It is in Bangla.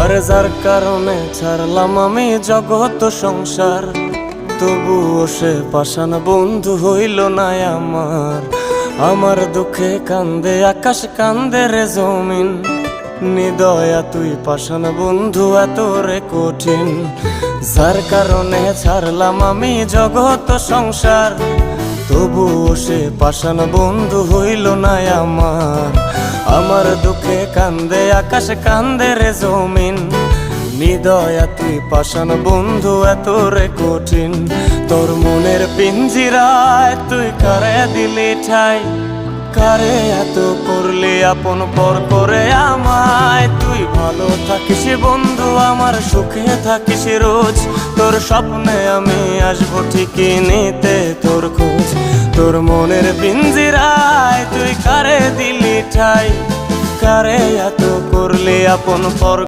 আরে যার কারণে ছাড়লাম আমি জগৎ সংসার, তবুও সে পাষাণ বন্ধু হইল না আমার। আমার দুঃখে কান্দে আকাশ, কান্দে রে জমিন, নিদয়া তুই পাষাণ বন্ধু এত রে কঠিন। যার কারণে ছাড়লাম আমি জগৎ সংসার, তবুও সে পাষাণ বন্ধু হইল না আমার। আমার দুঃখে কান্দে আকাশ, কান্দে রে জমিন, নিদয়া তুই পাষাণ বন্ধু এত রে কঠিন। তোর মনের পিঞ্জিরায় তুই কারে দিলি ঠাই, কারে এত করলি আপন পর করে আমায়। তুই ভালো থাকিস বন্ধু আমার, সুখে থাকিস রোজ, তোর স্বপ্নে আমি আসবো ঠিকই নিতে তোর খোঁজ। তোর মনের পিঞ্জিরায় তুই কারে দিলি ঠাই, কারে এত করলি আপন পর